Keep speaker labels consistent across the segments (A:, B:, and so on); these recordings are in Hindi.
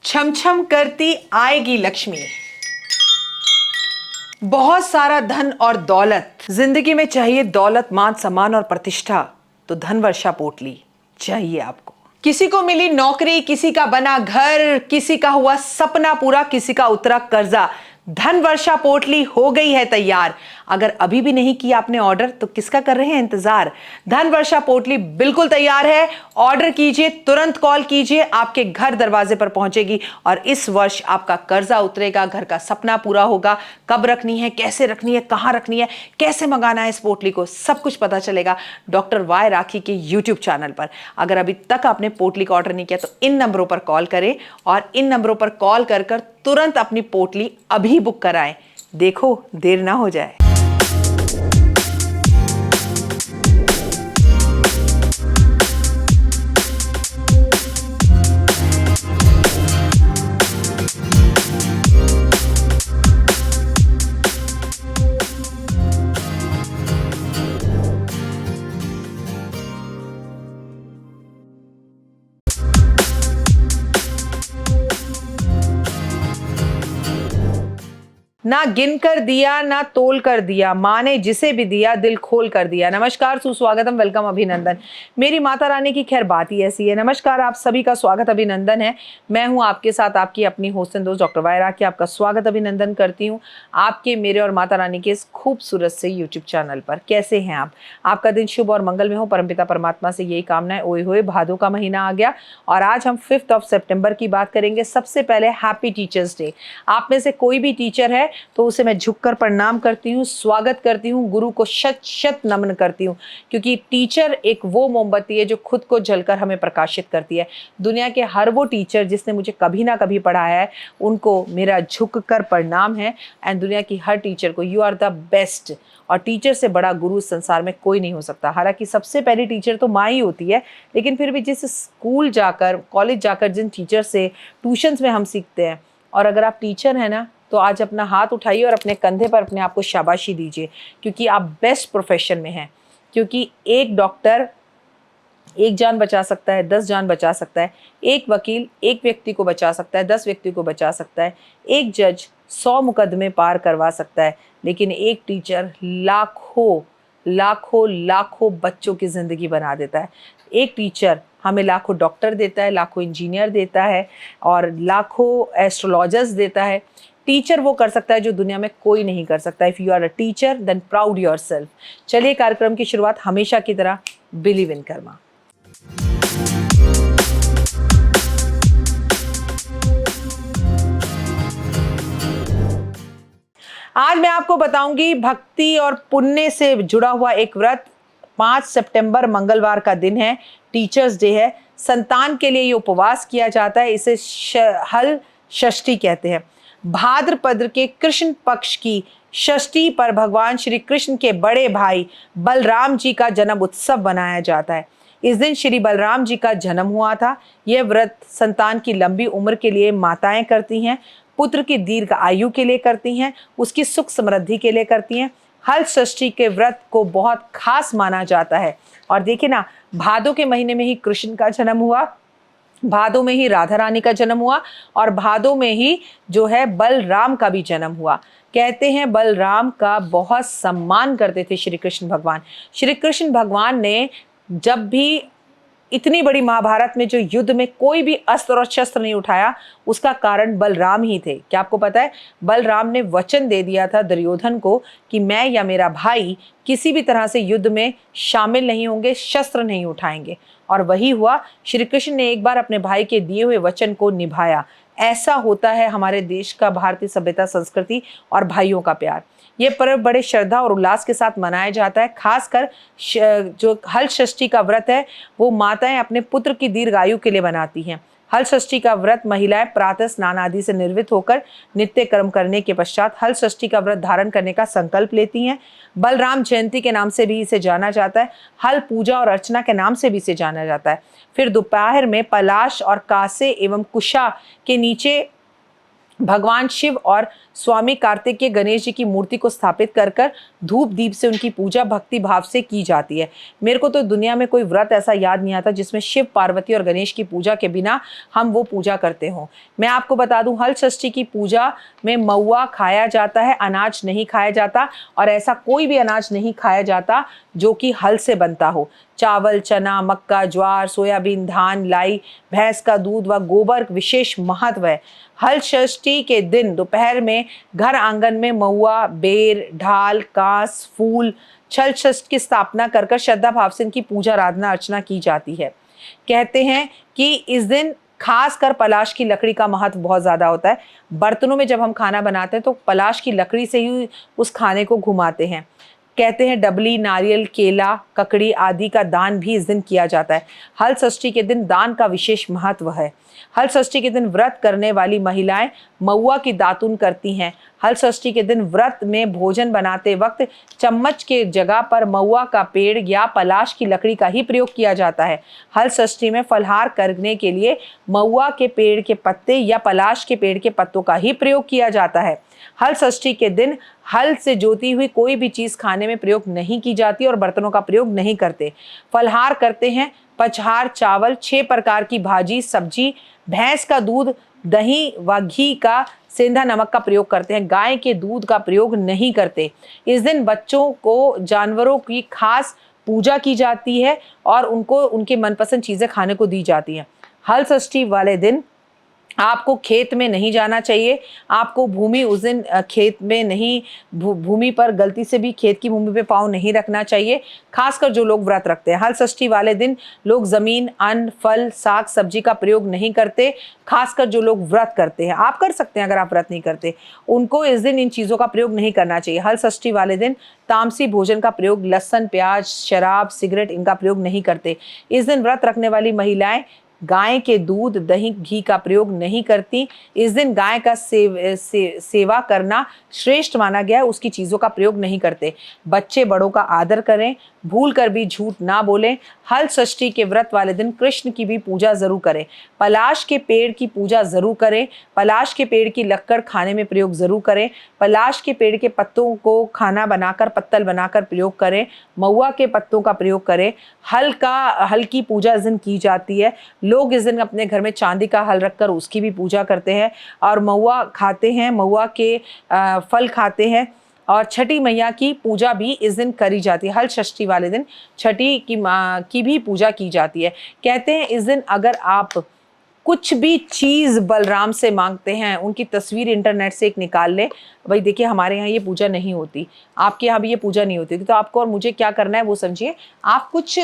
A: छम छम करती आएगी लक्ष्मी, बहुत सारा धन और दौलत। जिंदगी में चाहिए दौलत, मान सम्मान और प्रतिष्ठा, तो धन वर्षा पोटली चाहिए आपको। किसी को मिली नौकरी, किसी का बना घर, किसी का हुआ सपना पूरा, किसी का उतरा कर्जा। धन वर्षा पोटली हो गई है तैयार। अगर अभी भी नहीं किया आपने ऑर्डर तो किसका कर रहे हैं इंतजार। धन वर्षा पोटली बिल्कुल तैयार है। ऑर्डर कीजिए, तुरंत कॉल कीजिए, आपके घर दरवाजे पर पहुंचेगी और इस वर्ष आपका कर्जा उतरेगा, घर का सपना पूरा होगा। कब रखनी है, कैसे रखनी है, कहां रखनी है, कैसे मंगाना है इस पोटली को, सब कुछ पता चलेगा डॉक्टर वाई राखी के यूट्यूब चैनल पर। अगर अभी तक आपने पोटली का ऑर्डर नहीं किया तो इन नंबरों पर कॉल करें और इन नंबरों पर कॉल कर तुरंत अपनी पोटली अभी बुक कराएं। देखो देर ना हो जाए। ना गिन कर दिया ना तोल कर दिया, माँ ने जिसे भी दिया दिल खोल कर दिया। नमस्कार, सुस्वागतम, वेलकम, अभिनंदन। मेरी माता रानी की खैर बात ही ऐसी है। नमस्कार, आप सभी का स्वागत अभिनंदन है। मैं हूं आपके साथ आपकी अपनी होस्ट एंड दोस्त डॉक्टर वाई राखी, आपका स्वागत अभिनंदन करती हूं आपके, मेरे और माता रानी के इस खूबसूरत से यूट्यूब चैनल पर। कैसे हैं आप? आपका दिन शुभ और मंगल में हो, परमपिता परमात्मा से यही कामना है। ओए होए भादों का महीना आ गया और आज हम 5 सितंबर की बात करेंगे। सबसे पहले हैप्पी टीचर्स डे। आप में से कोई भी टीचर है तो उसे मैं झुककर प्रणाम करती हूँ, स्वागत करती हूँ, गुरु को शत शत नमन करती हूँ, क्योंकि टीचर एक वो मोमबत्ती है जो खुद को जलकर हमें प्रकाशित करती है। दुनिया के हर वो टीचर जिसने मुझे कभी ना कभी पढ़ाया है उनको मेरा झुककर प्रणाम है। एंड दुनिया की हर टीचर को यू आर द बेस्ट। और टीचर से बड़ा गुरु संसार में कोई नहीं हो सकता। हालांकि सबसे पहली टीचर तो माँ ही होती है, लेकिन फिर भी जिस स्कूल जाकर, कॉलेज जाकर जिन टीचर से ट्यूशन्स में हम सीखते हैं, और अगर आप टीचर हैं ना तो आज अपना हाथ उठाइए और अपने कंधे पर अपने आप को शाबाशी दीजिए, क्योंकि आप बेस्ट प्रोफेशन में हैं। क्योंकि एक डॉक्टर एक जान बचा सकता है, 10 जान बचा सकता है। एक वकील एक व्यक्ति को बचा सकता है, 10 व्यक्ति को बचा सकता है। एक जज 100 मुकदमे पार करवा सकता है, लेकिन एक टीचर लाखों लाखों लाखों बच्चों की ज़िंदगी बना देता है। एक टीचर हमें लाखों डॉक्टर देता है, लाखों इंजीनियर देता है और लाखों एस्ट्रोलॉजर्स देता है। टीचर वो कर सकता है जो दुनिया में कोई नहीं कर सकता। If you are a teacher then proud yourself. चलिए कार्यक्रम की शुरुआत हमेशा की तरह बिलीव इन कर्मा। आज मैं आपको बताऊंगी भक्ति और पुण्य से जुड़ा हुआ एक व्रत। 5 सितंबर मंगलवार का दिन है, टीचर्स डे है। संतान के लिए ये उपवास किया जाता है, इसे हल षष्ठी कहते हैं। भाद्रपद के कृष्ण पक्ष की षष्ठी पर भगवान श्री कृष्ण के बड़े भाई बलराम जी का जन्म उत्सव मनाया जाता है। इस दिन श्री बलराम जी का जन्म हुआ था। यह व्रत संतान की लंबी उम्र के लिए माताएं करती हैं, पुत्र की दीर्घ आयु के लिए करती हैं, उसकी सुख समृद्धि के लिए करती हैं। हल षष्ठी के व्रत को बहुत खास माना जाता है। और देखिए ना, भादों के महीने में ही कृष्ण का जन्म हुआ, भादों में ही राधा रानी का जन्म हुआ और भादों में ही जो है बलराम का भी जन्म हुआ। कहते हैं बलराम का बहुत सम्मान करते थे श्री कृष्ण भगवान। श्री कृष्ण भगवान ने जब भी इतनी बड़ी महाभारत में जो युद्ध में कोई भी अस्त्र और शस्त्र नहीं उठाया, उसका कारण बलराम ही थे। क्या आपको पता है? बलराम ने वचन दे दिया था दुर्योधन को कि मैं या मेरा भाई किसी भी तरह से युद्ध में शामिल नहीं होंगे, शस्त्र नहीं उठाएंगे। और वही हुआ। श्री कृष्ण ने एक बार अपने भाई के दिए हुए वचन को निभाया। ऐसा होता है हमारे देश का, भारतीय सभ्यता, संस्कृति और भाइयों का प्यार। ये पर्व बड़े श्रद्धा और उल्लास के साथ मनाया जाता है। खासकर जो हल षष्ठी का व्रत है वो माताएं अपने पुत्र की दीर्घ आयु के लिए बनाती हैं। हल षष्ठी का व्रत महिलाएं प्रातः स्नान आदि से निर्वृत्त होकर नित्य कर्म करने के पश्चात हल षष्ठी का व्रत धारण करने का संकल्प लेती हैं। बलराम जयंती के नाम से भी इसे जाना जाता है। हल पूजा और अर्चना के नाम से भी इसे जाना जाता है। फिर दोपहर में पलाश और कासे एवं कुशा के नीचे भगवान शिव और स्वामी कार्तिकेय गणेश जी की मूर्ति को स्थापित कर कर धूप दीप से उनकी पूजा भक्ति भाव से की जाती है। मेरे को तो दुनिया में कोई व्रत ऐसा याद नहीं आता जिसमें शिव पार्वती और गणेश की पूजा के बिना हम वो पूजा करते हों। मैं आपको बता दूं, हल षष्ठी की पूजा में महुआ खाया जाता है, अनाज नहीं खाया जाता, और ऐसा कोई भी अनाज नहीं खाया जाता जो कि हल से बनता हो। चावल, चना, मक्का, ज्वार, सोयाबीन, धान, लाई, भैंस का दूध व गोबर विशेष महत्व है। हल षष्ठी के दिन दोपहर में घर आंगन में महुआ, बेर, ढाल, कांस, फूल, छल षष्ठ की स्थापना कर कर श्रद्धा भाव से इनकी पूजा आराधना अर्चना की जाती है। कहते हैं कि इस दिन खास कर पलाश की लकड़ी का महत्व बहुत ज़्यादा होता है। बर्तनों में जब हम खाना बनाते हैं तो पलाश की लकड़ी से ही उस खाने को घुमाते हैं। कहते हैं डबली, नारियल, केला, ककड़ी आदि का दान भी इस दिन किया जाता है। हल षष्ठी के दिन दान का विशेष महत्व है। हल षष्ठी के दिन व्रत करने वाली महिलाएं महुआ की दातुन करती हैं। हल षष्ठी के दिन व्रत में भोजन बनाते वक्त चम्मच के जगह पर महुआ का पेड़ या पलाश की लकड़ी का ही प्रयोग किया जाता है। हल षष्ठी में फलहार करने के लिए महुआ के पेड़ के पत्ते या पलाश के पेड़ के पत्तों का ही प्रयोग किया जाता है। हल षष्ठी के दिन हल से जोती हुई कोई भी चीज खाने में प्रयोग नहीं की जाती और बर्तनों का प्रयोग नहीं करते। फलहार करते हैं पचहार, चावल, 6 प्रकार की भाजी, सब्जी, भैंस का दूध, दही व घी का सेंधा नमक का प्रयोग करते हैं। गाय के दूध का प्रयोग नहीं करते। इस दिन बच्चों को जानवरों की खास पूजा की जाती है और उनको उनके मनपसंद चीजें खाने को दी जाती हैं। हल षष्ठी वाले दिन आपको खेत में नहीं जाना चाहिए। आपको भूमि उस दिन खेत में नहीं, भूमि पर गलती से भी खेत की भूमि पे पाँव नहीं रखना चाहिए, खासकर जो लोग व्रत रखते हैं। हल षष्ठी वाले दिन लोग जमीन, अन्न, फल, साग सब्जी का प्रयोग नहीं करते, खासकर जो लोग व्रत करते हैं। आप कर सकते हैं अगर आप व्रत नहीं करते, उनको इस दिन इन चीज़ों का प्रयोग नहीं करना चाहिए। हल षष्ठी वाले दिन तामसी भोजन का प्रयोग, लहसुन, प्याज, शराब, सिगरेट इनका प्रयोग नहीं करते। इस दिन व्रत रखने वाली महिलाएं गाय के दूध, दही, घी का प्रयोग नहीं करती। इस दिन गाय का सेवा करना श्रेष्ठ माना गया है, उसकी चीज़ों का प्रयोग नहीं करते। बच्चे बड़ों का आदर करें, भूल कर भी झूठ ना बोलें। हल षष्ठी के व्रत वाले दिन कृष्ण की भी पूजा जरूर करें। पलाश के पेड़ की पूजा जरूर करें। पलाश के पेड़ की लक्कड़ खाने में प्रयोग जरूर करें। पलाश के पेड़ के पत्तों को खाना बनाकर, पत्तल बनाकर प्रयोग करें। महुआ के पत्तों का प्रयोग करें। हल की पूजा इस दिन की जाती है। लोग इस दिन अपने घर में चांदी का हल रखकर उसकी भी पूजा करते हैं और महुआ खाते हैं, महुआ के फल खाते हैं। और छठी मैया की पूजा भी इस दिन करी जाती है। हल षष्ठी वाले दिन छठी की माँ की भी पूजा की जाती है। कहते हैं इस दिन अगर आप कुछ भी चीज़ बलराम से मांगते हैं, उनकी तस्वीर इंटरनेट से एक निकाल लें। भाई देखिए, हमारे यहाँ ये पूजा नहीं होती, आपके यहाँ भी ये पूजा नहीं होती, तो आपको और मुझे क्या करना है वो समझिए। आप कुछ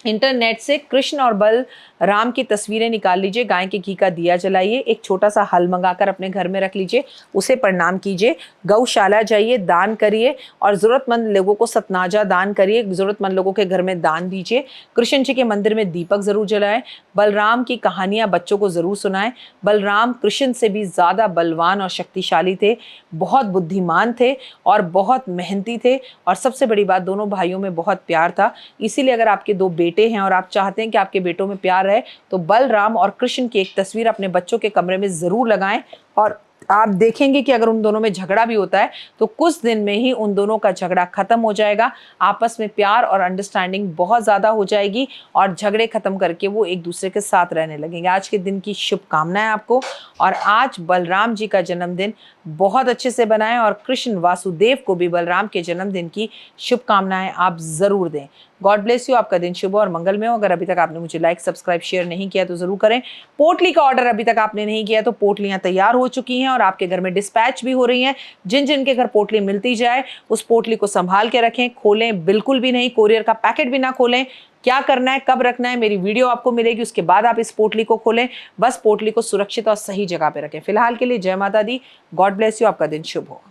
A: इंटरनेट से कृष्ण और बलराम की तस्वीरें निकाल लीजिए, गाय के घी का दिया जलाइए, एक छोटा सा हल मंगाकर अपने घर में रख लीजिए, उसे प्रणाम कीजिए, गौशाला जाइए, दान करिए और ज़रूरतमंद लोगों को सतनाजा दान करिए, ज़रूरतमंद लोगों के घर में दान दीजिए। कृष्ण जी के मंदिर में दीपक ज़रूर जलाएं। बलराम की कहानियाँ बच्चों को ज़रूर सुनाएं। बलराम कृष्ण से भी ज़्यादा बलवान और शक्तिशाली थे, बहुत बुद्धिमान थे और बहुत मेहनती थे, और सबसे बड़ी बात, दोनों भाइयों में बहुत प्यार था। इसीलिए अगर आपके 2 बेटे हैं और आप चाहते हैं कि आपके बेटों में प्यार रहे, तो बलराम और कृष्ण की एक तस्वीर अपने बच्चों के कमरे में ज़रूर लगाएं और आप देखेंगे कि अगर उन दोनों में झगड़ा भी होता है तो कुछ दिन में ही उन दोनों का झगड़ा खत्म हो जाएगा। आपस में प्यार और अंडरस्टैंडिंग बहुत ज़्यादा हो जाएगी और झगड़े खत्म करके वो एक दूसरे के साथ रहने लगेंगे। आज के दिन की शुभकामनाएं आपको, और आज बलराम जी का जन्मदिन बहुत अच्छे से बनाएं और कृष्ण वासुदेव को भी बलराम के जन्मदिन की शुभकामनाएं आप ज़रूर दें। God bless you. आपका दिन शुभ और मंगलमय हो। अगर अभी तक आपने मुझे लाइक, सब्सक्राइब, शेयर नहीं किया तो ज़रूर करें। पोटली का ऑर्डर अभी तक आपने नहीं किया तो पोटलियाँ तैयार हो चुकी हैं और आपके घर में डिस्पैच भी हो रही हैं। जिन जिन के घर पोटली मिलती जाए उस पोटली को संभाल के रखें, खोलें बिल्कुल भी नहीं, कोरियर का पैकेट भी ना खोलें। क्या करना है, कब रखना है, मेरी वीडियो आपको मिलेगी, उसके बाद आप इस पोटली को खोलें। बस पोटली को सुरक्षित और सही जगह पे रखें। फिलहाल के लिए जय माता दी। God bless you. आपका दिन शुभ हो।